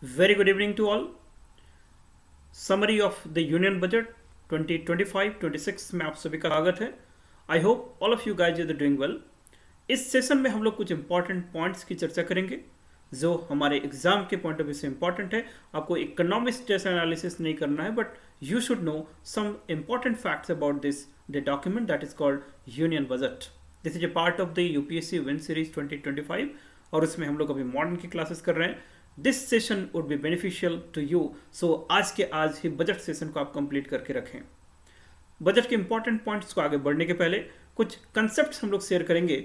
Very good evening to all. Summary of the Union Budget 2025-26 में आप सभी का स्वागत है. I hope all of you guys are doing well. इस सेशन में हम लोग कुछ इंपॉर्टेंट पॉइंट्स की चर्चा करेंगे जो हमारे एग्जाम के पॉइंट ऑफ व्यू से इंपॉर्टेंट है. आपको इकोनॉमिक्स जैसा एनालिसिस नहीं करना है, but you should know some important facts about this the document that is called union budget. This is a part of the UPSC win series 2025 और उसमें हम लोग अभी मॉडर्न की क्लासेस कर रहे हैं. This session would be beneficial to you. So आज के आज ही बजट सेशन को आप कंप्लीट करके रखें. बजट के इंपॉर्टेंट पॉइंट्स को आगे बढ़ने के पहले कुछ कंसेप्ट्स हम लोग शेयर करेंगे.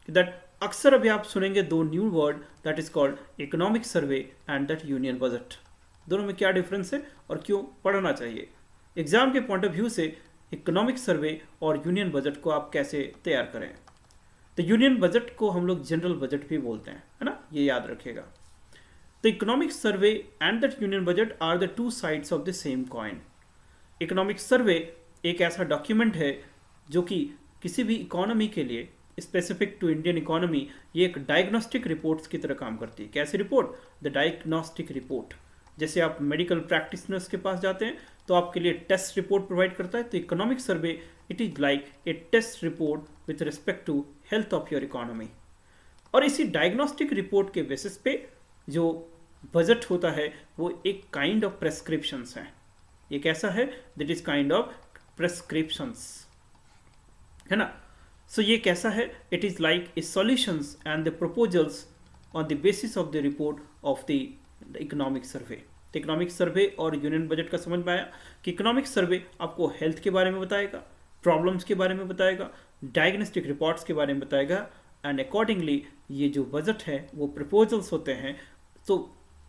दैट अक्सर अभी आप सुनेंगे दो new word that is called economic survey and that union budget. दोनों में क्या डिफरेंस है और क्यों पढ़ना चाहिए. एग्जाम के पॉइंट ऑफ व्यू से इकोनॉमिक सर्वे और यूनियन बजट को आप कैसे तैयार करें. तो यूनियन बजट को हम लोग जनरल बजट भी बोलते हैं, है ना, ये याद रखिएगा. The economic survey and that union budget are the two sides of the same coin. Economic survey एक ऐसा डॉक्यूमेंट है जो कि किसी भी इकोनॉमी के लिए स्पेसिफिक टू इंडियन इकोनॉमी ये एक डायग्नोस्टिक रिपोर्ट्स की तरह काम करती है. कैसी रिपोर्ट? The diagnostic report. जैसे आप मेडिकल प्रैक्टिशनर्स के पास जाते हैं तो आपके लिए टेस्ट रिपोर्ट प्रोवाइड करता है. तो economic survey it is like a test report with respect to health of your economy. और इसी डायग्नोस्टिक रिपोर्ट के बेसिस पे जो बजट होता है वो एक काइंड ऑफ प्रेस्क्रिप्शंस है. ये कैसा है? दैट इज काइंड ऑफ प्रेस्क्रिप्शंस, है ना. सो ये कैसा है? It is like A solutions and the proposals on the basis of the report of the economic survey. Economic survey और यूनियन बजट का समझ में आया कि इकोनॉमिक सर्वे आपको हेल्थ के बारे में बताएगा, प्रॉब्लम्स के बारे में बताएगा, डायग्नोस्टिक रिपोर्ट्स के बारे में बताएगा, एंड अकॉर्डिंगली ये जो बजट है वो प्रपोजल्स होते हैं. तो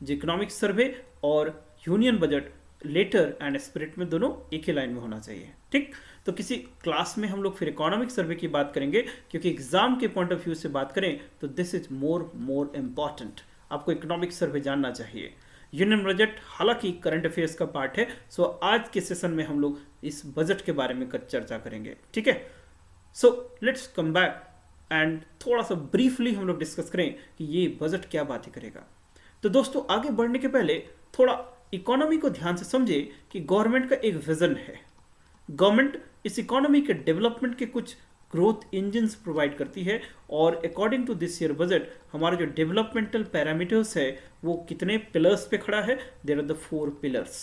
जो इकोनॉमिक सर्वे और union budget letter and spirit में दोनों एक ही लाइन में होना चाहिए. ठीक. तो किसी क्लास में हम लोग फिर इकोनॉमिक सर्वे की बात करेंगे क्योंकि एग्जाम के पॉइंट ऑफ व्यू से बात करें तो दिस इज मोर इम्पॉर्टेंट. आपको इकोनॉमिक सर्वे जानना चाहिए. यूनियन बजट हालांकि करंट अफेयर्स का पार्ट है. सो आज के सेशन में हम लोग इस बजट के बारे में चर्चा करेंगे. ठीक है. So let's come back and थोड़ा सा ब्रीफली हम लोग डिस्कस करें कि ये बजट क्या बातें करेगा. तो दोस्तों आगे बढ़ने के पहले थोड़ा इकोनॉमी को ध्यान से समझे कि गवर्नमेंट का एक विजन है. गवर्नमेंट इस इकोनॉमी के डेवलपमेंट के कुछ ग्रोथ इंजन्स प्रोवाइड करती है और according to this year budget हमारा जो डेवलपमेंटल पैरामीटर्स है वो कितने पिलर्स पे खड़ा है? There are the 4 pillars.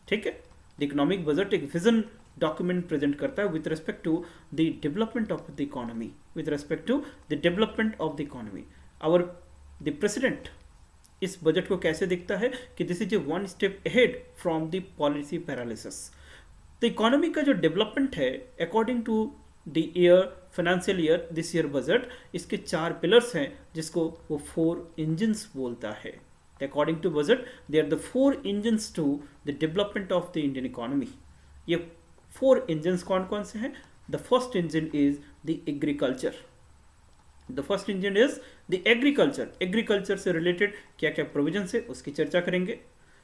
ठीक है. द इकोनॉमिक बजट एक विजन डॉक्यूमेंट प्रेजेंट करता है with respect to the development of the economy. With respect to the development of the economy our the president इस बजट को कैसे दिखता है कि this is a one step ahead from the policy paralysis. तो economy का जो development है according to the year financial year this year budget इसके 4 पिलर्स हैं जिसको वो 4 इंजन्स बोलता है. According to budget they are the 4 engines to the development of the Indian economy. ये 4 इंजन्स कौन कौन से हैं? The first engine is the agriculture. The first engine is the agriculture. Agriculture से रिलेटेड क्या क्या प्रोविजन है उसकी चर्चा करेंगे.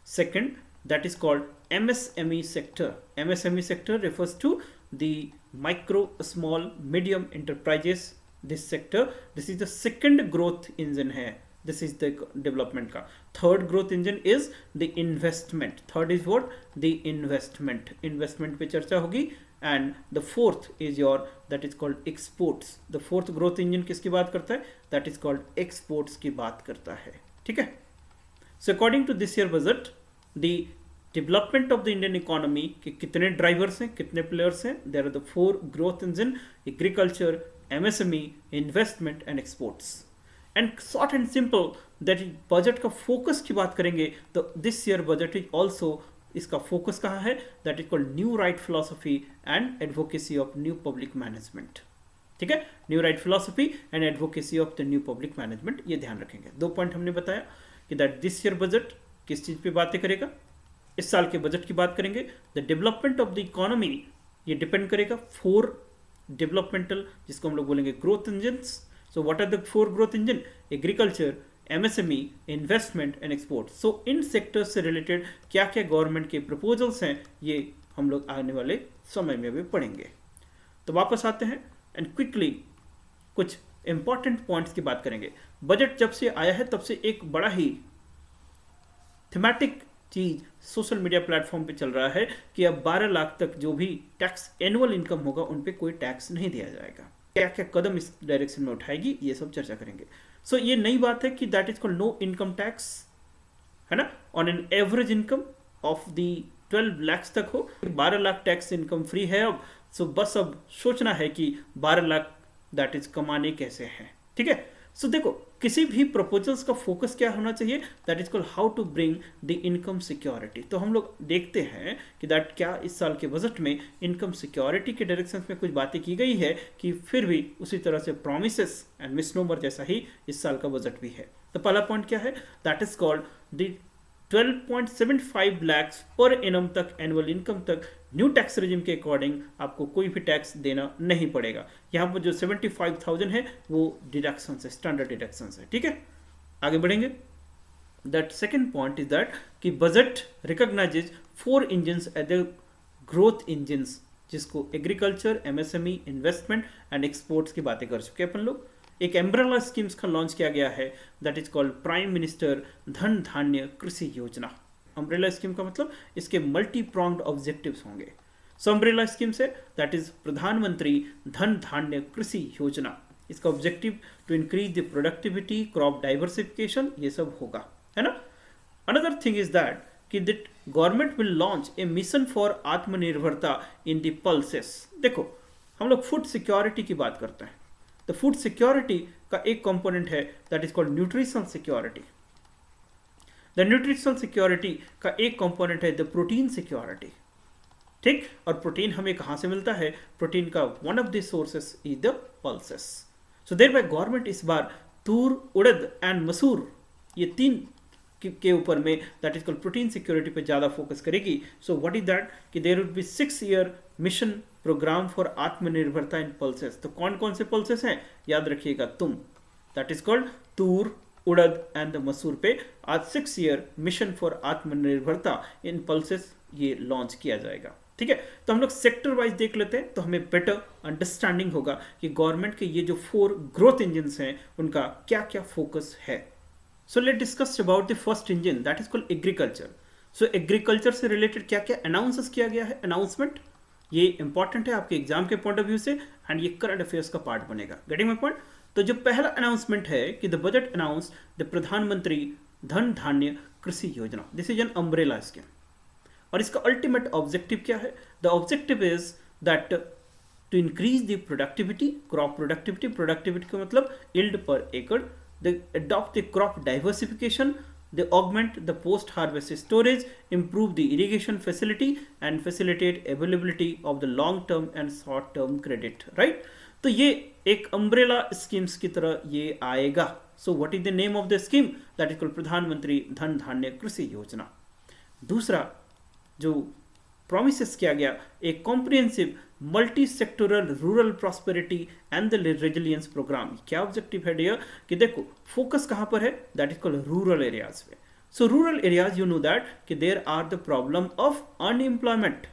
Second that is called MSME sector. MSME sector refers to the micro small medium enterprises. This sector this is the second growth engine है. This is the development का. Third growth engine is the investment. Third is what? The investment. Investment पे चर्चा होगी. And the fourth is your that is called exports. The fourth growth engine किसकी बात करता है? That is called exports की बात करता है. ठीक है. So according to this year budget the development of the Indian economy के कितने ड्राइवर्स हैं, कितने प्लेयर्स हैं? There are the 4 growth engine agriculture, MSME, investment and exports. And short and simple that budget का फोकस की बात करेंगे तो this year budget is also इसका फोकस कहाँ है? That is called new right philosophy and advocacy of new public management. ठीक है. New right philosophy and advocacy of the new public management. ये ध्यान रखेंगे. 2 पॉइंट हमने बताया कि दैट दिस ईयर बजट किस चीज पे बातें करेगा. इस साल के बजट की बात करेंगे. The development of the economy ये डिपेंड करेगा 4 डेवलपमेंटल जिसको हम लोग बोलेंगे growth engines. So what are the 4 growth engine? Agriculture, MSME, investment and export. So in sectors से रिलेटेड क्या क्या गवर्नमेंट के प्रपोजल्स हैं ये हम लोग आने वाले समय में भी पढ़ेंगे. तो वापस आते हैं एंड क्विकली कुछ इंपॉर्टेंट पॉइंट्स की बात करेंगे. बजट जब से आया है तब से एक बड़ा ही थीमेटिक चीज सोशल मीडिया प्लेटफॉर्म पे चल रहा है कि अब 12 लाख तक जो भी टैक्स एनुअल इनकम होगा उन पे कोई टैक्स नहीं दिया जाएगा। क्या क्या कदम इस डायरेक्शन में उठाएगी ये सब चर्चा करेंगे। सो ये नई बात है कि that is called no income tax, है ना, on an average income of the 12 lakh तक हो। 12 लाख टैक्स इनकम फ्री है अब। सो बस अब सोचना है कि 12 लाख दैट इज कमाने कैसे हैं, ठीक है। सो देखो किसी भी प्रपोजल्स का फोकस क्या होना चाहिए, that is called how to bring the income security. तो हम लोग देखते हैं कि दैट क्या इस साल के बजट में इनकम सिक्योरिटी के डायरेक्शन में कुछ बातें की गई है कि फिर भी उसी तरह से प्रोमिसेस एंड मिसनोमर जैसा ही इस साल का बजट भी है। तो पहला पॉइंट क्या है, that is called the 12.75 lakh per annum तक एनुअल इनकम तक न्यू टैक्स रेजिम के अकॉर्डिंग आपको कोई भी टैक्स देना नहीं पड़ेगा। यहाँ पर जो 75,000 है वो डिडक्शन है, स्टैंडर्ड डिडक्शन है, ठीक है। आगे बढ़ेंगे। That second point is that कि budget recognises 4 engines as the growth engines, जिसको agriculture, MSME, investment and exports की बातें कर चुके हैं अपन लोग। एक एम्ब्रेला स्कीम्स का लॉन्च किया गया है, that is called prime minister धन धान्य कृषि योजना। अम्ब्रेला स्कीम का मतलब इसके मल्टी प्रोंग्ड ऑब्जेक्टिव्स होंगे। सो अम्ब्रेला स्कीम से दैट इज प्रधानमंत्री धन धान्य कृषि योजना। इसका objective to increase the productivity, crop diversification, ये सब होगा, है ना। अनदर थिंग इज दैट कि that government will launch a mission for Aatmanirbharta in the pulses. देखो हम लोग फूड सिक्योरिटी की बात करते हैं, तो फूड सिक्योरिटी का एक कंपोनेंट है that is called nutritional security. The nutritional security का एक कंपोनेंट है द प्रोटीन सिक्योरिटी, ठीक। और प्रोटीन हमें कहाँ से मिलता है, प्रोटीन का one of the sources is the pulses. So there bye government इस बार तूर, उड़द एंड मसूर, ये 3 के ऊपर में that is called protein security पे ज़्यादा फोकस करेगी। सो व्हाट इज दैट कि there would be 6 year mission program for Aatmanirbharta in pulses. तो कौन कौन से पल्सेस हैं याद रखिएगा तुम, that is called Toor, urad and the मसूर पे आज 6 year mission for Aatmanirbharta in pulses ये लॉन्च किया जाएगा, ठीक है। तो हम लोग सेक्टर वाइज देख लेते हैं तो हमें बेटर अंडरस्टैंडिंग होगा कि गवर्नमेंट के ये जो 4 ग्रोथ इंजन्स हैं उनका क्या क्या फोकस है। So let discuss about the first engine that is called agriculture. So agriculture से रिलेटेड क्या क्या अनाउंस किया गया है, अनाउंसमेंट ये इंपॉर्टेंट है आपके एग्जाम के पॉइंट ऑफ व्यू से एंड ये करंट अफेयर्स का पार्ट बनेगा। Getting my point. तो जो पहला अनाउंसमेंट है कि द बजट अनाउंस द प्रधानमंत्री धन धान्य Krishi Yojana, this is an umbrella scheme. और इसका अल्टीमेट ऑब्जेक्टिव क्या है, the objective is that to increase the productivity, crop productivity, productivity का मतलब yield per acre, the adopt the crop diversification, they augment the post harvest storage, improve the irrigation facility and facilitate availability of the long term and short term credit, right। तो ये एक umbrella schemes की तरह ये आएगा। so what is the name of the scheme, that is called प्रधानमंत्री धन धान्य कृषि योजना। दूसरा जो प्रोमिसेस किया गया, एक comprehensive multi sectoral rural prosperity and the resilience programme. क्या ऑब्जेक्टिव है डियर कि देखो फोकस कहां पर है, that is called rural areas पे। So rural areas you know that कि there are the problem of unemployment,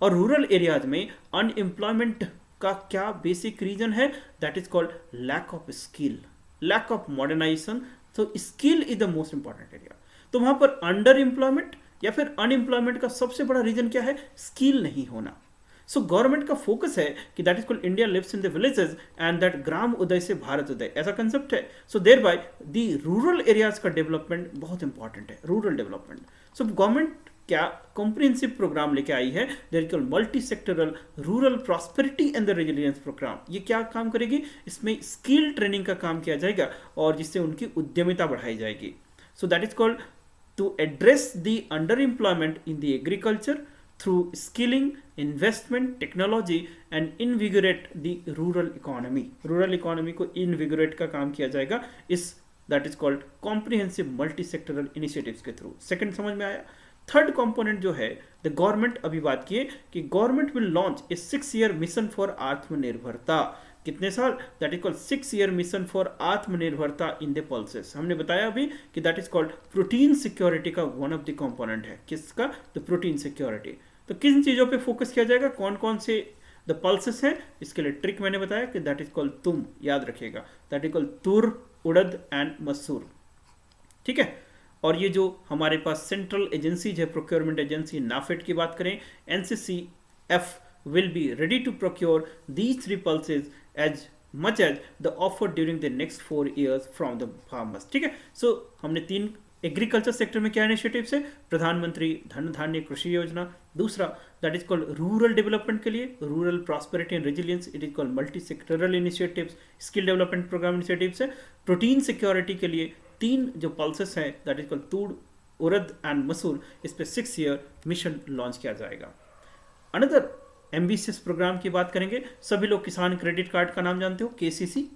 और रूरल एरियाज में अनएम्प्लॉयमेंट का क्या बेसिक रीजन है, that is called lack of skill, lack of modernisation. तो skill is the most important area. तो वहां पर अंडर एम्प्लॉयमेंट या फिर अनएम्प्लॉयमेंट का सबसे बड़ा रीजन क्या है, स्किल नहीं होना। सो गवर्नमेंट का फोकस है कि that is called India lives in the villages and that ग्राम उदय से भारत उदय, ऐसा कंसेप्ट है। So there by the rural areas का डेवलपमेंट बहुत इंपॉर्टेंट है, रूरल डेवलपमेंट। सो गवर्नमेंट क्या कॉम्प्रिहेंसिव प्रोग्राम लेके आई है, there is called multi sectoral rural prosperity and the resilience programme. ये क्या काम करेगी, इसमें स्किल ट्रेनिंग का काम किया जाएगा और जिससे उनकी उद्यमिता बढ़ाई जाएगी। So that is called to address the underemployment in the agriculture through skilling, investment, technology and invigorate the rural economy। rural economy को invigorate का काम किया जाएगा इस that is called comprehensive multi-sectoral initiatives के थ्रू। सेकंड समझ में आया। थर्ड कंपोनेंट जो है द गवर्नमेंट, अभी बात किए कि government will launch A 6 year mission for आत्मनिर्भरता। कितने साल, that is called 6 year mission for Aatmanirbharta in the pulses. हमने बताया अभी कि that is called protein security का वन ऑफ द कंपोनेंट है। किसका, द प्रोटीन सिक्योरिटी। तो किन चीजों पे फोकस किया जाएगा, कौन कौन से द पल्सेस हैं, इसके लिए ट्रिक मैंने बताया कि दैट इज कॉल्ड तुम, याद रखिएगा, दैट इज कॉल्ड तुर, उड़द एंड मसूर, ठीक है। और ये जो हमारे पास सेंट्रल एजेंसीज है, प्रोक्योरमेंट एजेंसी नाफेड की बात करें, NCCF will be ready to procure these three pulses as much as the offer during the next 4 years from the farmers. ठीक है, सो हमने 3 एग्रीकल्चर सेक्टर में क्या इनिशिएटिव्स है, प्रधानमंत्री धन धान्य कृषि योजना, दूसरा that is called rural development के लिए rural prosperity and resilience, it is called multi sectoral initiatives, skill development programme initiatives है, प्रोटीन सिक्योरिटी के लिए 3 जो पल्सेस हैं that is called tur, urad and masoor, इस पे 6 ईयर मिशन लॉन्च किया जाएगा। अनदर एम्बिशियस प्रोग्राम की बात करेंगे, सभी लोग किसान क्रेडिट कार्ड का नाम जानते हो, केसीसी।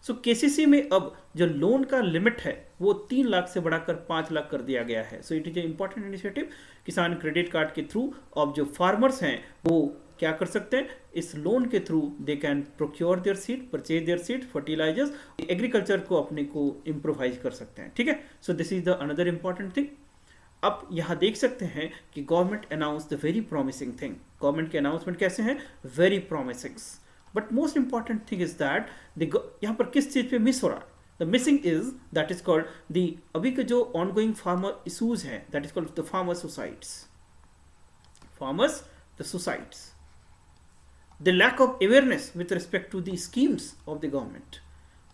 सो केसीसी में अब जो लोन का लिमिट है वो 3 लाख से बढ़ाकर 5 लाख कर दिया गया है। So it is a important initiative. किसान क्रेडिट कार्ड के थ्रू अब जो फार्मर्स हैं वो क्या कर सकते हैं, इस लोन के through they can procure their seed, purchase their seed, fertilizers, agriculture को अपने को इम्प्रोवाइज कर सकते हैं। ठीक है, so this is the another important thing. अब यहाँ देख सकते हैं कि government announce the very promising thing. Government के अनाउंसमेंट कैसे हैं, very promising, but most important thing is that यहाँ पर किस चीज पे मिस हो रहा है, the missing is that is called the अभी के जो ऑनगोइंग फार्मर इशूज हैं that is called the farmer suicides, the lack of awareness with respect to the schemes of the government.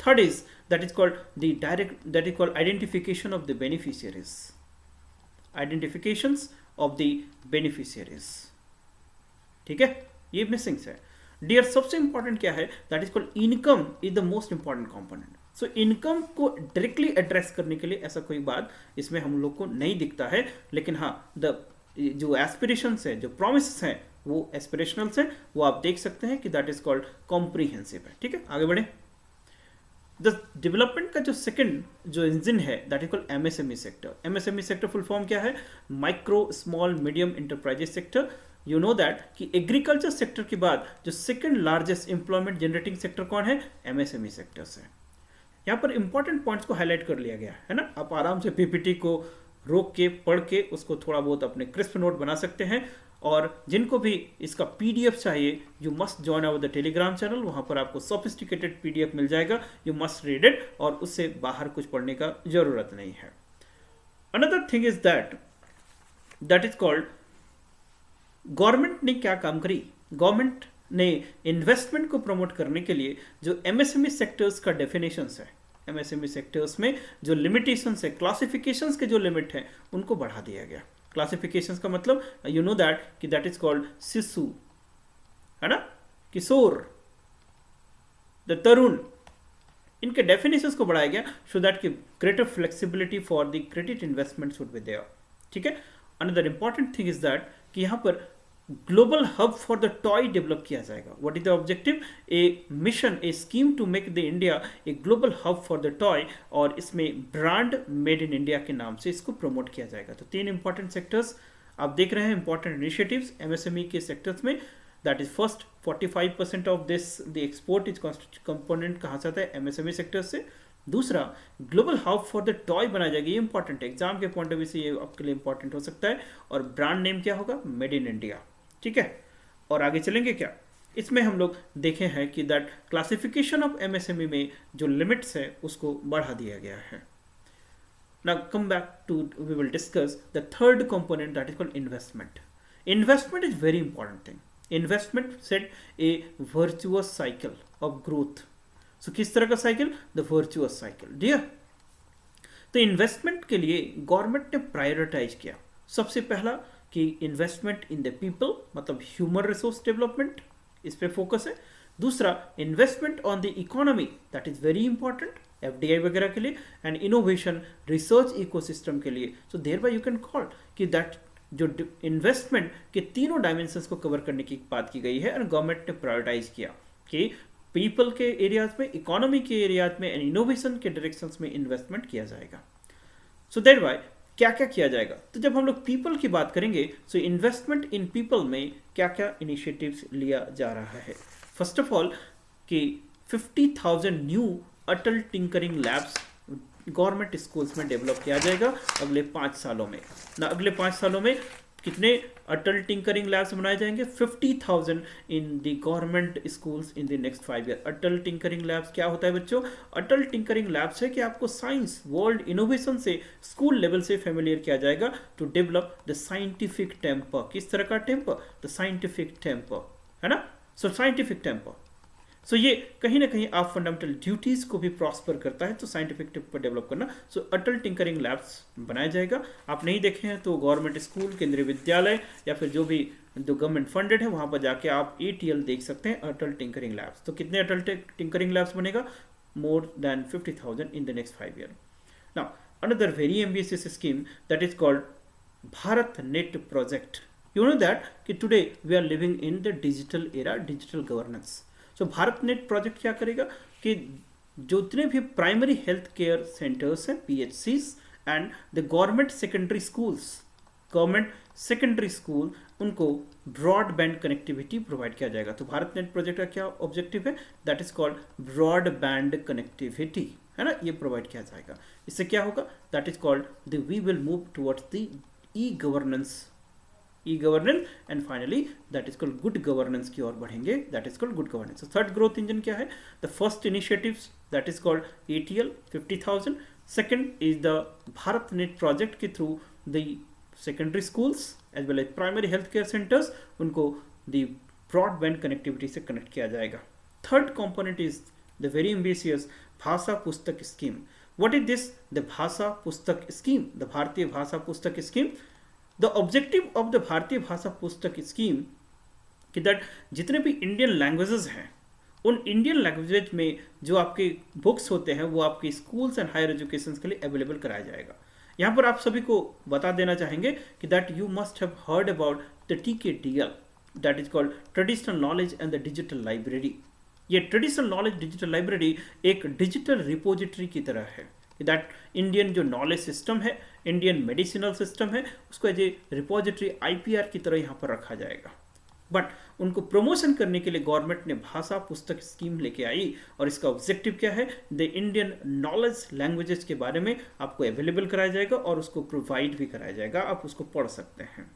Third is that is called the identification of the beneficiaries. Identifications of the beneficiaries. ठीक है, ये missing है dear. सबसे important क्या है, that is called income is the most important component. So income को directly address करने के लिए ऐसा कोई बात इसमें हम लोग को नहीं दिखता है, लेकिन हाँ द जो एस्पिरेशंस है, जो प्रोमिस हैं वो एस्पिरेशनल्स हैं, वो आप देख सकते हैं कि दैट इज कॉल्ड कॉम्प्रीहेंसिव है। ठीक है, आगे बढ़े। द डेवलपमेंट का जो सेकंड जो इंजन है that is called MSME sector. MSME sector full form क्या है, micro small medium enterprises sector. You know that कि एग्रीकल्चर सेक्टर के बाद जो second largest employment generating sector कौन है, एमएसएमई सेक्टर से। यहाँ पर इंपॉर्टेंट पॉइंट्स को हाईलाइट कर लिया गया है ना, आप आराम से पीपीटी को रोक के पढ़ के उसको थोड़ा बहुत अपने क्रिस्प नोट बना सकते हैं। और जिनको भी इसका पीडीएफ चाहिए, you must join our the Telegram channel, वहां पर आपको सोफिस्टिकेटेड पीडीएफ मिल जाएगा, यू मस्ट रीड इट, और उससे बाहर कुछ पढ़ने का जरूरत नहीं है। Another thing is that is called government ने क्या काम करी, गवर्नमेंट ने इन्वेस्टमेंट को प्रमोट करने के लिए जो एमएसएमई सेक्टर्स का डेफिनेशंस है, एमएसएमई सेक्टर्स में जो लिमिटेशंस है, क्लासिफिकेशंस के जो लिमिट है उनको बढ़ा दिया गया। क्लासिफिकेशंस का मतलब यू नो दैट कि दैट इज कॉल्ड शिशु, है ना, किशोर, द तरुण, इनके डेफिनेशंस को बढ़ाया गया सो दैट कि greater flexibility for the credit investments would be there. ठीक है, another important thing is that कि यहाँ पर global hub for the toy develop किया जाएगा। What is the objective, a mission, a scheme to make the India a global hub for the toy, और इसमें brand made in India के नाम से इसको प्रमोट किया जाएगा। तो 3 इंपॉर्टेंट सेक्टर्स आप देख रहे हैं, इंपॉर्टेंट इनिशिएटिव्स एमएसएमई के सेक्टर्स में। That is first 45% of this the export is component कहाँ से आता है, एमएसएमई सेक्टर से। दूसरा, global hub for the toy बनाया जाएगा, ये इंपॉर्टेंट है, एग्जाम के पॉइंट ऑफ व्यू से ये आपके लिए इंपॉर्टेंट हो सकता है। और ब्रांड नेम क्या होगा, मेड इन इंडिया। ठीक है, और आगे चलेंगे क्या, इसमें हम लोग देखे हैं कि दैट क्लासिफिकेशन ऑफ एमएसएमई में जो लिमिट्स है उसको बढ़ा दिया गया है। Now come back to we will discuss the third component that is called investment. Investment is very important thing. Investment set a virtuous cycle of growth. So किस तरह का cycle, the virtuous cycle dear. तो investment के लिए government ने prioritise किया, सबसे पहला कि इन्वेस्टमेंट इन द पीपल, मतलब ह्यूमन रिसोर्स डेवलपमेंट, इस पे फोकस है। दूसरा, investment on the economy, that is very important, FDI वगैरह के लिए, एंड इनोवेशन, रिसर्च इकोसिस्टम के लिए। So there bye you can call कि दैट जो इन्वेस्टमेंट के तीनों डायमेंशंस को कवर करने की बात की गई है, और गवर्नमेंट ने प्रायोरिटाइज किया कि पीपल के एरियाज में, इकोनॉमी के एरियाज में, एंड इनोवेशन के डायरेक्शंस में इन्वेस्टमेंट किया जाएगा। सो दैट वाई क्या क्या किया जाएगा, तो जब हम लोग पीपल की बात करेंगे, सो इन्वेस्टमेंट इन पीपल में क्या क्या इनिशिएटिव्स लिया जा रहा है। फर्स्ट ऑफ ऑल कि 50,000 न्यू अटल टिंकरिंग लैब्स गवर्नमेंट स्कूल्स में डेवलप किया जाएगा अगले 5 सालों में। ना अगले 5 सालों में कितने अटल टिंकरिंग लैब्स बनाए जाएंगे? 50,000 in the government schools in the next 5 year. Atal tinkering labs क्या होता है बच्चों? अटल टिंकरिंग लैब्स है कि आपको साइंस वर्ल्ड इनोवेशन से स्कूल लेवल से फेमिलियर किया जाएगा to develop the scientific temper. किस तरह का टेम्पर? द साइंटिफिक टेम्पर, है ना। सो साइंटिफिक टेम्पर, सो ये कहीं ना कहीं आप फंडामेंटल ड्यूटीज को भी प्रॉस्पर करता है, तो साइंटिफिक टिप पर डेवलप करना। सो अटल टिंकरिंग लैब्स बनाया जाएगा। आप नहीं देखे हैं तो गवर्नमेंट स्कूल, केंद्रीय विद्यालय या फिर जो भी जो गवर्नमेंट फंडेड है वहां पर जाके आप ATL देख सकते हैं, अटल टिंकरिंग लैब्स। तो कितने अटल टिंकरिंग लैब्स बनेगा? More than 50,000 in the next 5 year. Now another very ambitious scheme that is called Bharat net project. You know that कि today we are living in the digital era, digital governance. So Bharat net project क्या करेगा कि जितने भी primary health care centres हैं, PHCs and the government secondary school, उनको broadband connectivity provide किया जाएगा। तो भारत नेट प्रोजेक्ट का क्या ऑब्जेक्टिव है? That is called broadband connectivity, है ना, ये प्रोवाइड किया जाएगा। इससे क्या होगा? That is called the we will move towards the e-governance and finally that is called good governance की ओर बढ़ेंगे, that is called good governance. Third growth engine क्या है? The first initiatives that is called ATL 50,000। Second is the Bharat net project के through the secondary schools as well as primary health care centres, उनको the broadband connectivity से connect किया जाएगा। Third component is the very ambitious भाषा पुस्तक scheme. What is this? The भाषा पुस्तक scheme, the भारतीय भाषा पुस्तक scheme. The objective of the भारतीय भाषा पुस्तक स्कीम कि दैट जितने भी इंडियन लैंग्वेजेस हैं, उन इंडियन लैंग्वेज में जो आपके बुक्स होते हैं वो आपके स्कूल्स एंड हायर एजुकेशन के लिए अवेलेबल कराया जाएगा। यहाँ पर आप सभी को बता देना चाहेंगे कि that you must have heard about the TKDL, that is called traditional knowledge and the digital library. ये ट्रेडिशनल नॉलेज डिजिटल लाइब्रेरी एक डिजिटल रिपोजिटरी की तरह है। दैट इंडियन जो नॉलेज सिस्टम है, इंडियन मेडिसिनल सिस्टम है, उसको एज ए रिपोजिटरी IPR की तरह यहाँ पर रखा जाएगा। बट उनको प्रमोशन करने के लिए गवर्नमेंट ने भाषा पुस्तक स्कीम लेके आई और इसका ऑब्जेक्टिव क्या है? द इंडियन नॉलेज लैंग्वेजेस के बारे में आपको अवेलेबल कराया जाएगा और उसको प्रोवाइड भी कराया जाएगा, आप उसको पढ़ सकते हैं।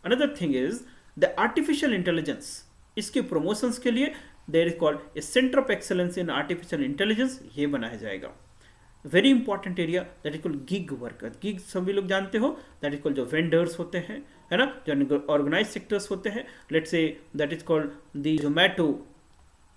Another thing is the artificial intelligence. इसके प्रमोशंस के लिए there is called a centre of excellence in artificial intelligence, ये बनाया जाएगा। Very important area that is called gig worker. Gig सभी लोग जानते हो, दैट इज कॉल्ड जो वेंडर्स होते हैं, है ना, जो ऑर्गेनाइज सेक्टर्स होते हैं। Let's say that is called the Zomato,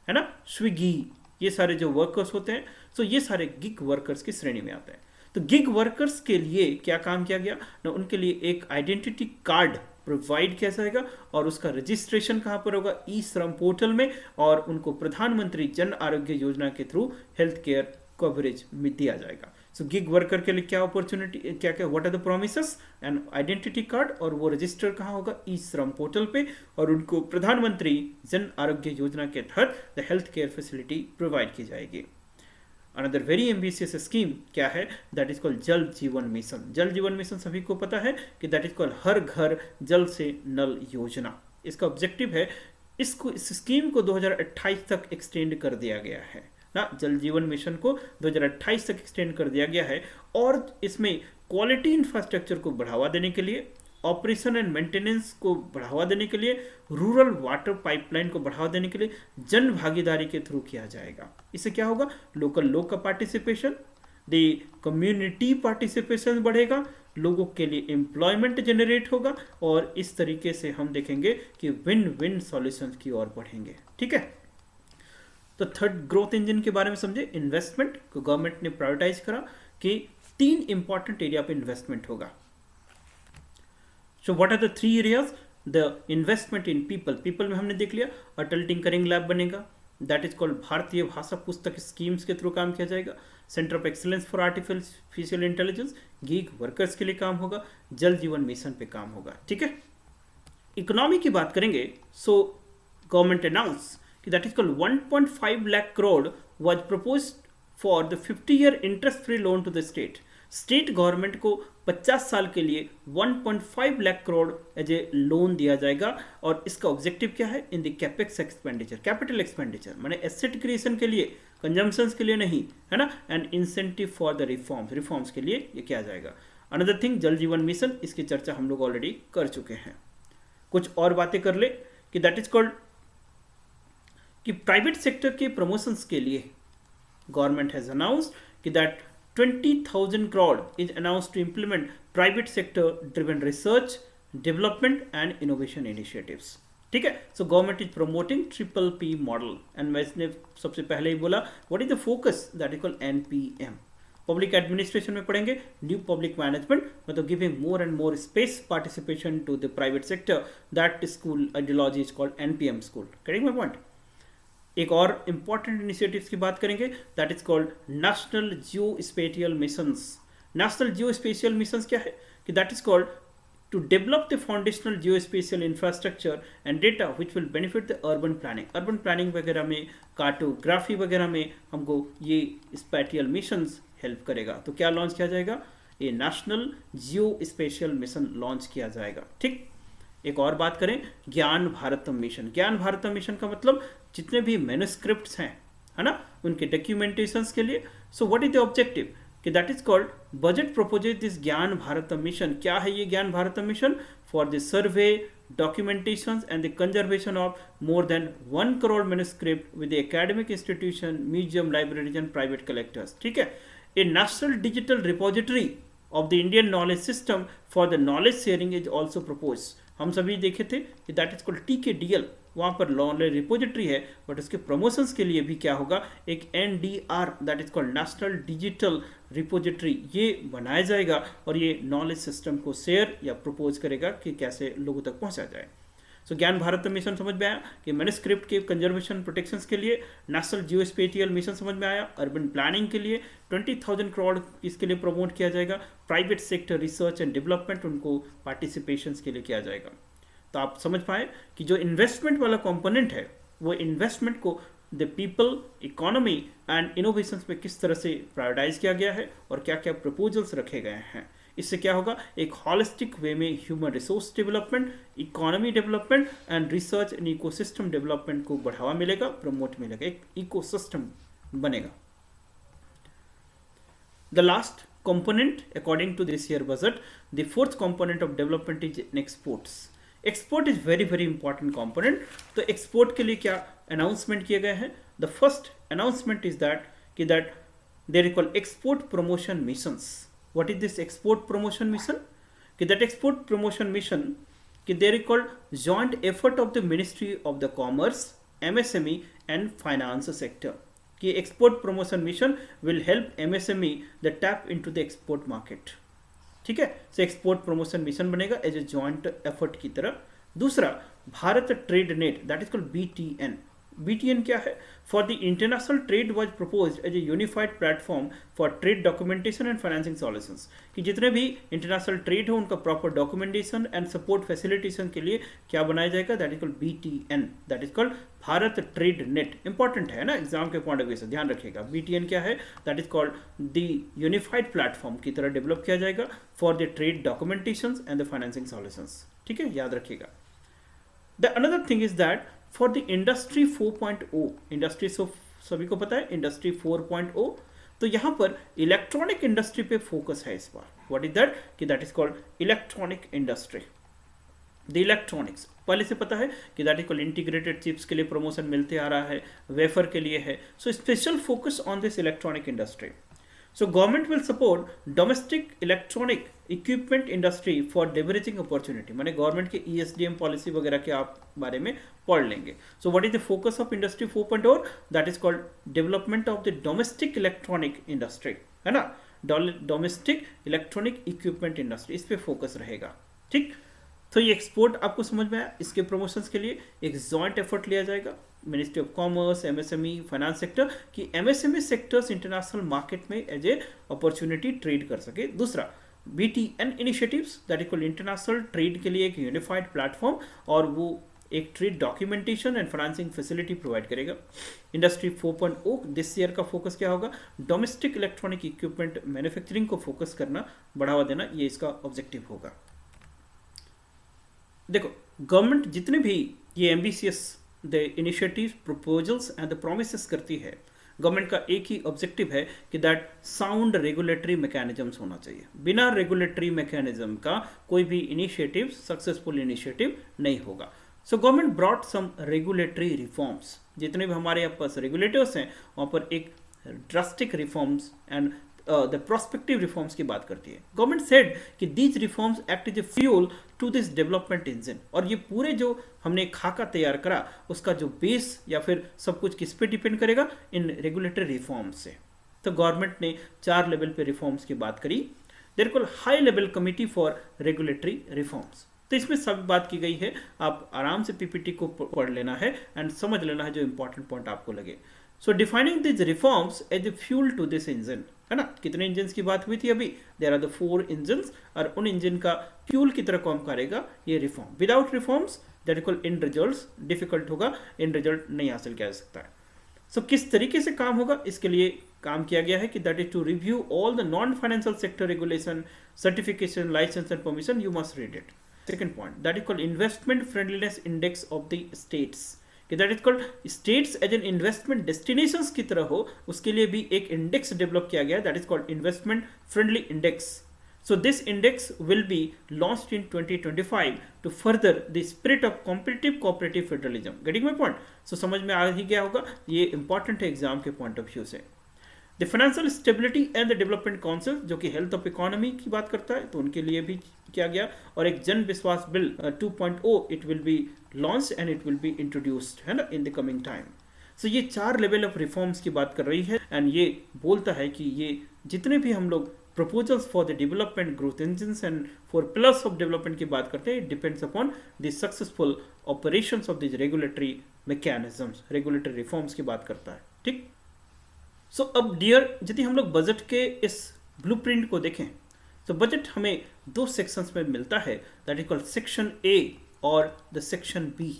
है ना, स्विगी, ये सारे जो वर्कर्स होते हैं, सो ये सारे गिग वर्कर्स की श्रेणी में आते हैं। तो गिग वर्कर्स के लिए क्या काम किया गया ना, उनके लिए एक आइडेंटिटी कार्ड प्रोवाइड किया जाएगा और उसका रजिस्ट्रेशन कहाँ पर होगा? ई-श्रम पोर्टल में, और उनको प्रधानमंत्री जन आरोग्य योजना के थ्रू हेल्थ केयर कवरेज में दिया जाएगा। सो गिग वर्कर के लिए क्या अपॉर्चुनिटी, क्या क्या, what are the promises? And identity card, और वो रजिस्टर कहाँ होगा? ई-श्रम पोर्टल पे, और उनको प्रधानमंत्री जन आरोग्य योजना के तहत the health care facility provide की जाएगी। अनदर वेरी एम्बिशियस स्कीम क्या है? दैट इज कॉल्ड जल जीवन मिशन। जल जीवन मिशन सभी को पता है कि दैट इज कॉल्ड हर घर जल से नल योजना। इसका ऑब्जेक्टिव है, इस स्कीम को 2028 तक एक्सटेंड कर दिया गया है ना, जल जीवन मिशन को 2028 तक एक्सटेंड कर दिया गया है, और इसमें क्वालिटी इंफ्रास्ट्रक्चर को बढ़ावा देने के लिए, ऑपरेशन एंड मेंटेनेंस को बढ़ावा देने के लिए, रूरल वाटर पाइपलाइन को बढ़ावा देने के लिए जन भागीदारी के थ्रू किया जाएगा। इससे क्या होगा? लोकल लोग का पार्टिसिपेशन, द कम्युनिटी पार्टिसिपेशन बढ़ेगा, लोगों के लिए एम्प्लॉयमेंट जनरेट होगा, और इस तरीके से हम देखेंगे कि विन विन सॉल्यूशंस की ओर बढ़ेंगे। ठीक है, तो थर्ड ग्रोथ इंजन के बारे में समझे। इन्वेस्टमेंट को गवर्नमेंट ने प्रायोरिटाइज करा कि 3 इंपॉर्टेंट एरिया पे इन्वेस्टमेंट होगा। So what are the 3 areas? The investment in people में हमने देख लिया, अटल टिंकरिंग लैब बनेगा, that is called Bharatiya Bhasha Pustak schemes के थ्रू काम किया जाएगा। Centre of excellence for artificial intelligence, gig workers के लिए काम होगा, जल जीवन मिशन पे काम होगा। ठीक है, इकोनॉमी की बात करेंगे। So government announce that is called 1.5 lakh crore was proposed for the 50-year interest-free loan to the state. State government को 50 साल के लिए 1.5 lakh crore as a loan दिया जाएगा, और इसका ऑब्जेक्टिव क्या है? In the capex expenditure, capital expenditure माने एसेट क्रिएशन के लिए, कंजम्पशंस के लिए नहीं, है ना, and incentive for the reforms के लिए ये किया जाएगा। अनदर थिंग जल जीवन मिशन, इसकी चर्चा हम लोग ऑलरेडी कर चुके हैं। कुछ और बातें कर ले कि दैट इज कॉल्ड कि प्राइवेट सेक्टर के प्रमोशंस के लिए गवर्नमेंट हैज अनाउंस्ड कि that 20,000 crore is announced to implement private sector driven research, development and innovation initiatives. ठीक है, so government is promoting triple P model and मैंने सबसे पहले ही बोला what is the focus, that is called NPM. Public administration में पढ़ेंगे new public management, मतलब giving more and more space participation to the private sector, that school ideology is called NPM school. Correct my point. एक और important initiatives की बात करेंगे that is called national geo spatial missions. National geo special missions क्या है कि that is called to develop the foundational geo spatial infrastructure and data which will benefit the urban planning. Urban planning वगैरह में, cartography वगैरह में हमको ये spatial missions help करेगा। तो क्या लॉन्च किया जाएगा, ये national geo spatial mission launch किया जाएगा। ठीक, एक और बात करें ज्ञान भारतम मिशन। ज्ञान भारतम मिशन का मतलब जितने भी मैन्युस्क्रिप्ट्स हैं, है ना, उनके डॉक्यूमेंटेशंस के लिए। So what is the objective कि that is called budget proposes this Gyan Bharatam mission. क्या है ये Gyan Bharatam mission? For the survey, documentations and the conservation of more than 1 crore manuscript with the academic institution, museum, libraries and private collectors. ठीक है, a national digital repository of the Indian knowledge system for the knowledge sharing is also proposed. हम सभी देखे थे कि that is called TKDL, वहाँ पर knowledge repository है, बट उसके प्रमोशंस के लिए भी क्या होगा, एक NDR that is called national digital repository, ये बनाया जाएगा और ये नॉलेज सिस्टम को शेयर या प्रपोज करेगा कि कैसे लोगों तक पहुँचा जाए। सो ज्ञान भारत मिशन समझ में आया कि मैन्युस्क्रिप्ट के कंजर्वेशन प्रोटेक्शन के लिए, नेशनल जियोस्पेटियल मिशन समझ में आया, अर्बन प्लानिंग के लिए 20,000 करोड़ इसके लिए प्रमोट किया जाएगा, private sector research and development उनको पार्टिसिपेशन के लिए किया जाएगा। तो आप समझ पाए कि जो इन्वेस्टमेंट वाला कंपोनेंट है वो इन्वेस्टमेंट को the people, economy and innovation में किस तरह से प्रायोरिटाइज किया गया है और क्या क्या प्रपोजल्स रखे गए हैं। इससे क्या होगा, एक हॉलिस्टिक वे में human resource development, economy development and research and ecosystem development को बढ़ावा मिलेगा, प्रमोट मिलेगा, एक इकोसिस्टम बनेगा। The last component according to this year budget, the fourth component of development is in exports. Export is very very important component. तो export के लिए क्या announcement किए गए हैं? The first announcement is that they are called export promotion missions. What is this export promotion mission? कि that export promotion mission कि they are called joint effort of the Ministry of the Commerce, MSME and Finance sector. कि export promotion mission will help MSME the tap into the export market. ठीक है, so export promotion mission बनेगा as a joint effort की तरह। दूसरा, Bharat trade net that is called BTN। BTN क्या है? For the international trade was proposed as a unified platform for trade documentation and financing solutions. कि जितने भी international trade हो उनका proper documentation and support facilitation के लिए क्या बनाया जाएगा, that is called BTN, that is called Bharat trade net. Important है ना, एग्जाम के पॉइंट ऑफ व्यू से ध्यान रखिएगा। BTN क्या है, that is called the unified platform की तरह डेवलप किया जाएगा for the trade documentation and the financing solutions. ठीक है, याद रखिएगा। The another thing is that for the industry 4.0, industry सभी को पता है इंडस्ट्री 4.0, तो यहाँ पर इलेक्ट्रॉनिक इंडस्ट्री पे फोकस है इस बार। व्हाट इज दैट कि that is called electronic industry. The electronics पहले से पता है कि that is called integrated chips के लिए प्रमोशन मिलते आ रहा है, वेफर के लिए है, so special focus on this electronic industry. So government will support domestic electronic equipment industry for leveraging opportunity. माने गवर्नमेंट के ESDM पॉलिसी वगैरह के आप बारे में पढ़ लेंगे। So what is the focus of industry 4.0? That is called development of the domestic electronic industry, है ना, domestic electronic equipment industry, इस पे फोकस रहेगा। ठीक, तो ये एक्सपोर्ट आपको समझ में आया। इसके प्रमोशंस के लिए एक जॉइंट एफर्ट लिया जाएगा, ministry of commerce, MSME, finance sector, कि MSME सेक्टर्स इंटरनेशनल मार्केट में एज ए अपॉर्चुनिटी ट्रेड कर सके। दूसरा, BTN initiatives that is called international trade के लिए एक यूनिफाइड प्लेटफॉर्म और वो एक trade documentation and financing facility provide करेगा। इंडस्ट्री 4.0 दिस ईयर का फोकस क्या होगा, डोमेस्टिक इलेक्ट्रॉनिक इक्विपमेंट मैन्युफैक्चरिंग को फोकस करना, बढ़ावा देना, ये इसका ऑब्जेक्टिव होगा। देखो, गवर्नमेंट जितने भी ये ambitious the initiative, proposals and the promises करती है, गवर्नमेंट का एक ही ऑब्जेक्टिव है कि दैट साउंड रेगुलेटरी मैकेनिज्म्स होना चाहिए। बिना रेगुलेटरी मैकेनिज्म का कोई भी इनिशिएटिव सक्सेसफुल इनिशिएटिव नहीं होगा। So government brought some regulatory reforms, जितने भी हमारे पास रेगुलेटर्स हैं वहाँ पर एक drastic reforms and the prospective reforms की बात करती है। गवर्नमेंट सेड कि these reforms act as a fuel to this development engine, और ये पूरे जो हमने खाका तैयार करा उसका जो बेस या फिर सब कुछ किस पे डिपेंड करेगा, इन रेगुलेटरी रिफॉर्म्स से। तो गवर्नमेंट ने 4 लेवल पे रिफॉर्म्स की बात करी। There called high level committee for regulatory reforms. तो इसमें सब बात की गई है, आप आराम से पीपीटी को पढ़ लेना है एंड समझ लेना है जो इंपॉर्टेंट पॉइंट आपको लगे। So defining this reforms as a fuel to this engine, है ना, कितने इंजन की बात हुई थी अभी, देयर आर द 4 इंजन, और उन इंजन का फ्यूल की तरह काम करेगा ये reform. Without reforms that is called in results, difficult होगा, इन रिजल्ट नहीं हासिल किया जा सकता है। सो किस तरीके से काम होगा, इसके लिए काम किया गया है कि that is to review all the non financial sector regulation, certification, licence and permission, you must read it. Second point, that is called investment friendliness index of the states, कि that is called states as an investment destinations की तरह हो, उसके लिए भी एक index develop किया गया, that is called investment friendly index. So this index will be launched in 2025 to further the spirit of competitive cooperative federalism. Getting my point? So समझ में आ ही गया होगा, ये इंपॉर्टेंट है एग्जाम के पॉइंट ऑफ व्यू से। The financial stability and the development council, जो कि हेल्थ ऑफ इकोनॉमी की बात करता है, तो उनके लिए भी किया गया। और एक जन विश्वास bill 2.0 it will be launch and it will be introduced, है ना, इन द कमिंग टाइम। सो ये 4 लेवल ऑफ रिफॉर्म्स की बात कर रही है एंड ये बोलता है कि ये जितने भी हम लोग proposals for the development growth engines and for pillars of development की बात करते हैं, it depends upon the successful operations of this regulatory mechanisms, regulatory reforms की बात करता है। ठीक। सो अब डियर, यदि हम लोग बजट के इस ब्लूप्रिंट को देखें तो बजट हमें 2 सेक्शंस में मिलता है, that is called section A और द सेक्शन बी।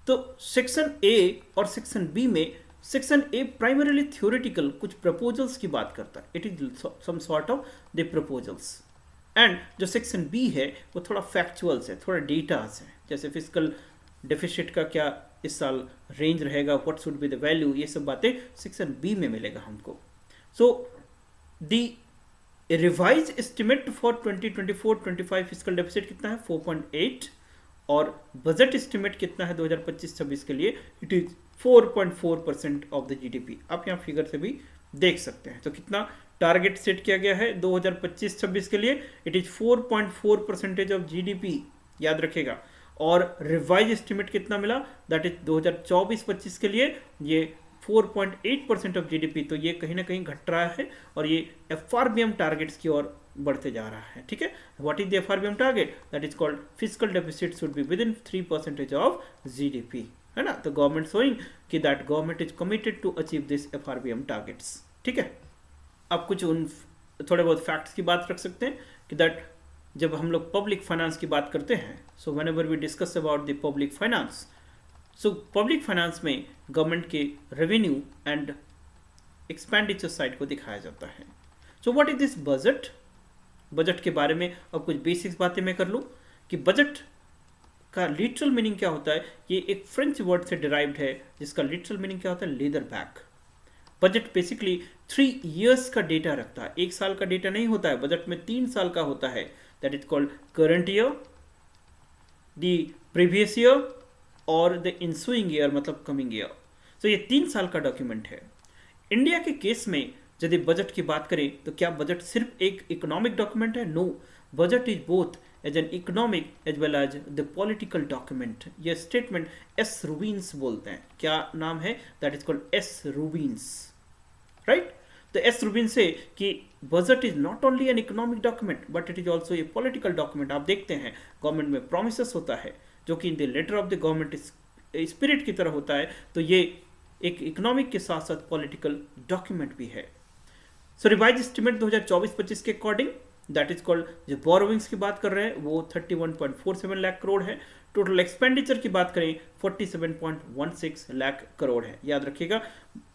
तो सेक्शन ए और सेक्शन बी में, सेक्शन ए प्राइमरीली थ्योरेटिकल कुछ प्रपोजल्स की बात करता है, it is some sort of the proposals, and जो सेक्शन बी है वो थोड़ा फैक्चुअल्स है, थोड़ा डेटास है, जैसे फिजिकल डेफिसिट का क्या इस साल रेंज रहेगा, what should be the value, ये सब बातें सेक्शन बी में मिलेगा हमको। So the revise estimate for 2024-25 physical deficit कितना है, 4.8, और बजट एस्टिमेट कितना है 2025-26 के लिए, it is 4.4% of the GDP. आप यहाँ फिगर से भी देख सकते हैं। तो कितना टारगेट सेट किया गया है 2025-26 के लिए, इट इज 4.4% ऑफ जीडीपी, याद रखेगा। और रिवाइज एस्टिमेट कितना मिला, दैट इज 2024-25 के लिए ये 4.8% ऑफ जीडीपी। तो ये कहीं ना कहीं घट रहा है और ये एफआरबीएम टारगेट्स की ओर बढ़ते जा रहा है। ठीक है, what is the FRBM target, that is called fiscal deficit should be within 3% of GDP, है ना। तो गवर्नमेंट शोइंग कि that government is committed to achieve this FRBM targets. ठीक है, अब कुछ उन थोड़े बहुत फैक्ट्स की बात रख सकते हैं कि दैट जब हम लोग पब्लिक फाइनेंस की बात करते हैं, so whenever we discuss about the public finance, so public finance में गवर्नमेंट के रेवेन्यू एंड एक्सपेंडिचर साइड को दिखाया जाता है। So what is this budget, budget के बारे में अब कुछ बेसिक्स बातें मैं कर लूँ कि बजट का लिटरल मीनिंग क्या होता है। ये एक फ्रेंच वर्ड से डिराइव्ड है जिसका लिटरल मीनिंग क्या होता है, leather bag. Budget basically 3 years का डेटा रखता है, 1 साल का डेटा नहीं होता है, बजट में 3 साल का होता है। That is called current year, the previous year और द इंसुइंग ईयर, मतलब कमिंग ईयर। तो ये 3 साल का डॉक्यूमेंट है। इंडिया के केस में यदि बजट की बात करें तो क्या बजट सिर्फ एक इकोनॉमिक डॉक्यूमेंट है? No, budget is both as an economic as well as the political document. यह स्टेटमेंट एस रूबिन्स बोलते हैं, क्या नाम है, that is called S Rubins, right. तो एस रूबिन से कि budget is not only an economic document but it is also a political document. आप देखते हैं गवर्नमेंट में प्रोमिसेस होता है जो कि in the letter of the government spirit की तरह होता है, तो ये एक इकोनॉमिक के साथ साथ पॉलिटिकल डॉक्यूमेंट भी है। सो रिवाइज एस्टिमेट 2024-25 के अकॉर्डिंग, दैट इज कॉल्ड, जो बोरोविंग्स की बात कर रहे हैं वो 31.47 लाख करोड़ है। टोटल एक्सपेंडिचर की बात करें 47.16 लाख करोड़ है। याद रखिएगा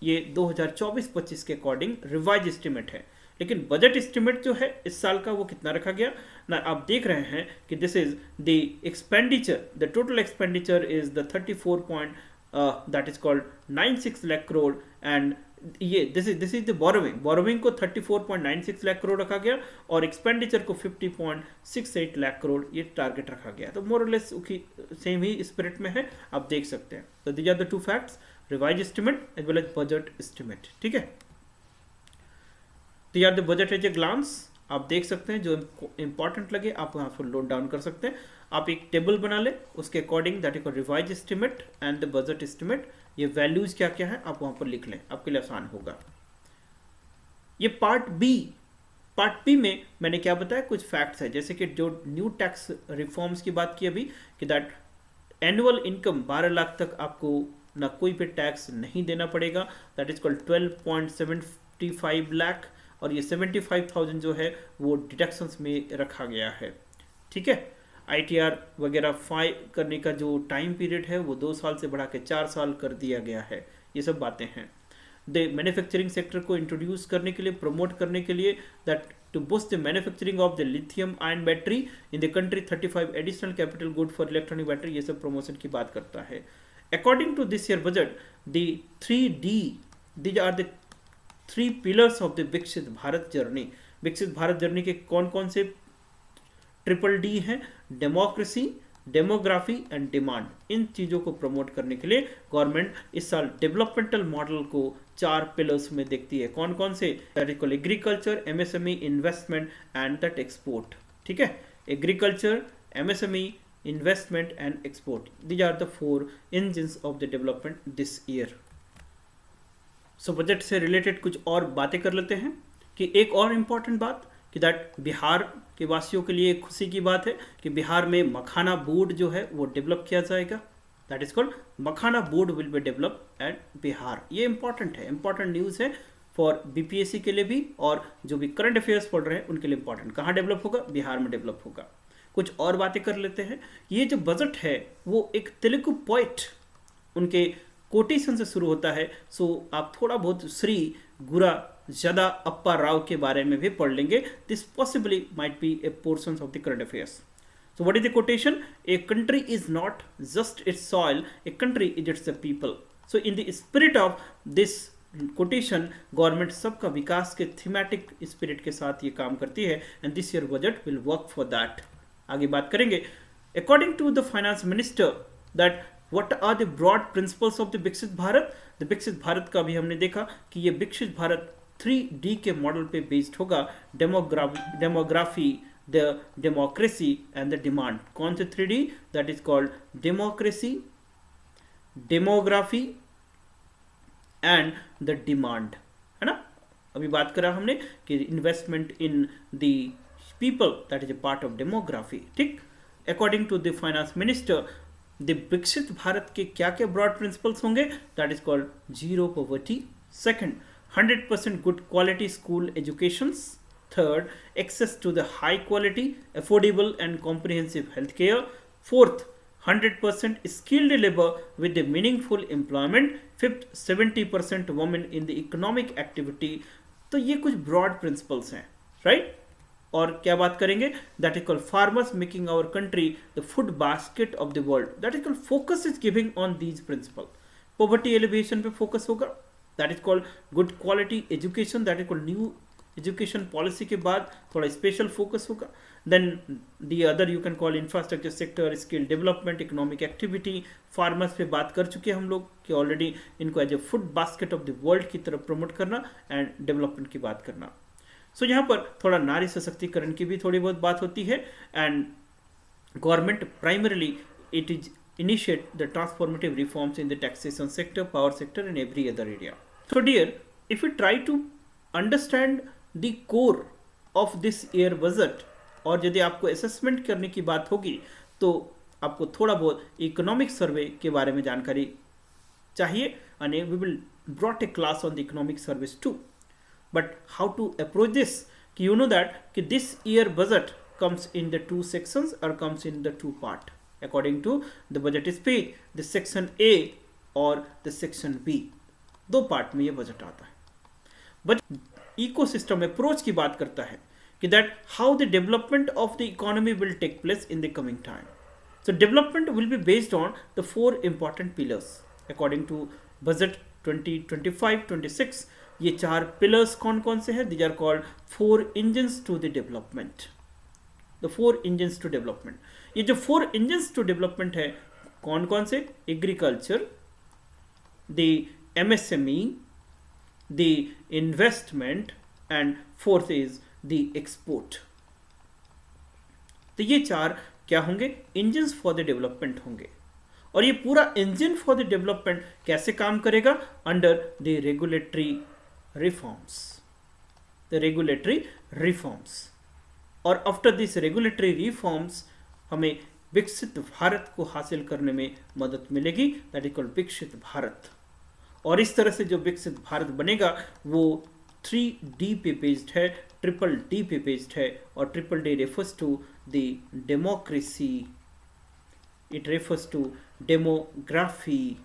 ये 2024-25 के अकॉर्डिंग रिवाइज एस्टिमेट है। लेकिन बजट एस्टिमेट जो है इस साल का वो कितना रखा गया ना, आप देख रहे हैं कि this is the expenditure, the total expenditure is the that is called 96 lakh crore and ये दिस इज द बोरोविंग को 34.96 लाख करोड़ रखा गया और एक्सपेंडिचर को 50.68 लाख करोड़ ये टारगेट रखा गया। तो मोर और लेस सेम ही स्पिरिट में है, आप देख सकते हैं। तो these are the two facts, revise estimate as well as budget estimate. ठीक है, these are the budget as a glance, आप देख सकते हैं जो इंपॉर्टेंट लगे आप यहाँ पर नोट डाउन कर सकते हैं। आप एक टेबल बना ले, उसके according that is revise estimate and the budget estimate, ये वैल्यूज क्या क्या है आप वहां पर लिख लें, आपके लिए आसान होगा। ये पार्ट बी में मैंने क्या बताया, कुछ फैक्ट्स है, जैसे कि जो न्यू टैक्स रिफॉर्म्स की बात की अभी कि दैट एनुअल इनकम 12 लाख तक आपको ना कोई पे टैक्स नहीं देना पड़ेगा, दैट इज कॉल्ड 12.75 लाख, और ये 75,000 जो है वो डिडक्शंस में रखा गया है। ठीक है, ITR वगैरह फाइल करने का जो टाइम पीरियड है वो 2 साल से बढ़ा के 4 साल कर दिया गया है। ये सब बातें हैं। द मैन्युफैक्चरिंग सेक्टर को इंट्रोड्यूस करने के लिए, प्रमोट करने के लिए, that to boost the manufacturing of the lithium ion battery in the country, 35 additional capital good for electronic battery, ये सब प्रमोशन की बात करता है। According to this year budget, the 3D, these are the 3 pillars of the विकसित Bharat journey. विकसित Bharat journey के कौन कौन से DD है, डेमोक्रेसी, डेमोग्राफी एंड डिमांड। इन चीजों को प्रमोट करने के लिए गवर्नमेंट इस साल डेवलपमेंटल मॉडल को 4 पिलर्स में देखती है। कौन कौन से, agriculture, MSME, investment and that export. ठीक है, agriculture, MSME, investment and export, these are the 4 engines of the development this year. So budget से रिलेटेड कुछ और बातें कर लेते हैं कि एक और इम्पॉर्टेंट बात कि दैट बिहार के वासियों के लिए खुशी की बात है कि बिहार में मखाना बोर्ड जो है वो डेवलप किया जाएगा, that is called makhana board will be develop at Bihar. ये इंपॉर्टेंट है, इंपॉर्टेंट न्यूज़ है फॉर BPSC के लिए भी और जो भी करंट अफेयर्स पढ़ रहे हैं उनके लिए इंपॉर्टेंट। कहाँ डेवलप होगा, बिहार में डेवलप होगा। कुछ और बातें कर लेते हैं। ये जो बजट है वो एक तेलुगु पोइट उनके कोटेशन से शुरू होता है, सो आप थोड़ा बहुत श्री गुरा जदा अप्पा राव के बारे में भी पढ़ लेंगे। This possibly might be A portion of the current affairs. So what is the quotation, a country is not just it's soil, a country is it's the people. So in the spirit of this quotation government सबका विकास के thematic spirit के साथ ये काम करती है and this year budget will work for that. आगे बात करेंगे। According to the finance minister that what are the broad principles of the विकसित भारत। द विकसित भारत का भी हमने देखा कि ये विकसित भारत 3D के मॉडल पे बेस्ड होगा, demography, the democracy and the demand. कौन से 3D, that is called democracy, demography and the demand, है ना। अभी बात करा हमने कि investment in the people, that is a part of demography. ठीक, according to the finance minister the विकसित भारत के क्या क्या ब्रॉड प्रिंसिपल्स होंगे, that is called zero poverty, second 100% good quality school educations, third access to the high quality, affordable and comprehensive healthcare, fourth 100% skilled labor with the meaningful employment, fifth 70% women in the economic activity। तो ये कुछ broad principles हैं, right? और क्या बात करेंगे, that is called farmers making our country the food basket of the world, that is called focus is giving on these principles। poverty alleviation पे focus होगा, that is called good quality education, that is called new education policy के बाद थोड़ा special focus होगा। then the other you can call infrastructure sector, skill development, economic activity, farmers पे बात कर चुके हैं हम लोग कि already इनको as a food basket of the world की तरफ promote करना and development की बात करना। so यहाँ पर थोड़ा नारी सशक्तिकरण की भी थोड़ी बहुत बात होती है and government primarily it is initiate the transformative reforms in the taxation sector, power sector and every other area। So dear, if we try to understand the core of this year budget और यदि आपको assessment करने की बात होगी तो आपको थोड़ा बहुत economic survey के बारे में जानकारी चाहिए and we will brought a class on the economic surveys too। But how to approach this, कि you know that कि this year budget comes in the 2 sections or comes in the 2 part according to the budget speech, the section A और the section B, 2 part में ये budget आता है। Budget ecosystem approach की बात करता है कि that how the development of the economy will take place in the coming time. So development will be based on the 4 important pillars. According to budget 2025-26। ये 4 पिलर्स कौन कौन से हैं? These are called 4 engines to the development. The 4 engines to development, ये जो 4 engines to development है कौन कौन से? Agriculture, the MSME, the investment and fourth is the export. तो ये 4 क्या होंगे? इंजन्स फॉर द डेवलपमेंट होंगे। और ये पूरा इंजन फॉर द डेवलपमेंट कैसे काम करेगा? Under the regulatory reforms, the regulatory reforms. और आफ्टर दिस रेगुलेटरी रिफॉर्म्स हमें विकसित भारत को हासिल करने में मदद मिलेगी, दैट इज कॉल्ड विकसित भारत। और इस तरह से जो विकसित भारत बनेगा वो 3D पे बेस्ड है, ट्रिपल डी पे बेस्ड है। और triple D refers to the democracy, it refers to demography,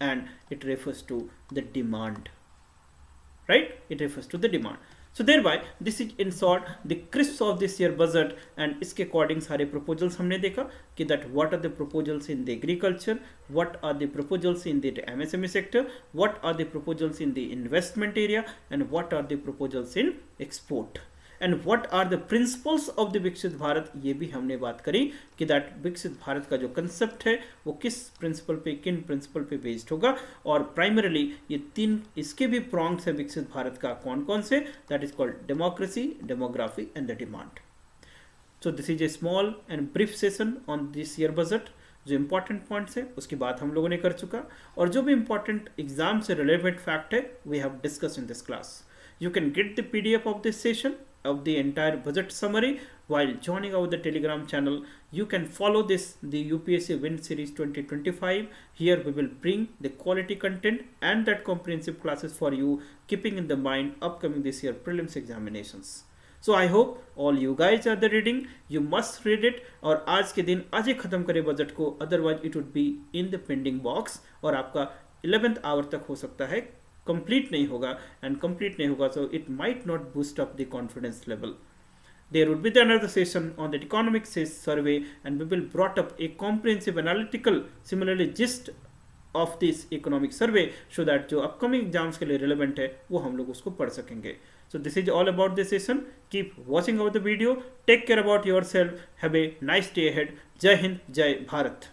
and it refers to the demand, right? It refers to the demand. So thereby this is in short the crisp of this year budget, and इसके according सारे proposals हमने देखा कि that what are the proposals in the agriculture, what are the proposals in the MSME sector, what are the proposals in the investment area, and what are the proposals in export, and what are the principles of the विकसित भारत। ये भी हमने बात करी कि that विकसित भारत का जो कंसेप्ट है वो किस प्रिंसिपल पे, किन प्रिंसिपल पे बेस्ड होगा। और प्राइमरली ये 3 इसके भी प्रॉन्ग्स है विकसित भारत का, कौन कौन से? That is called democracy, demography and the demand. So this is A small and brief session on this year budget. जो इंपॉर्टेंट पॉइंट्स है उसकी बात हम लोगों ने कर चुका, और जो भी इंपॉर्टेंट एग्जाम से रिलेवेंट फैक्ट है we have discuss in this class. You can get the PDF of this session of the entire budget summary while joining our the Telegram channel. You can follow this the UPSC Win Series 2025. Here we will bring the quality content and that comprehensive classes for you, keeping in the mind upcoming this year prelims examinations. So I hope all you guys are the reading. You must read it और आज के दिन आज ही खत्म करें budget को, otherwise it would be in the pending box और आपका 11th hour तक हो सकता है कंप्लीट नहीं होगा, एंड कंप्लीट नहीं होगा so it might not boost up the confidence level. There would be another session on the economic survey and we will brought up a comprehensive analytical similarly gist of this economic survey, so that जो upcoming exams के लिए relevant है वो हम लोग उसको पढ़ सकेंगे। So this is all about this session. Keep watching our the video, take care about yourself, have a nice day ahead. जय हिंद, जय भारत।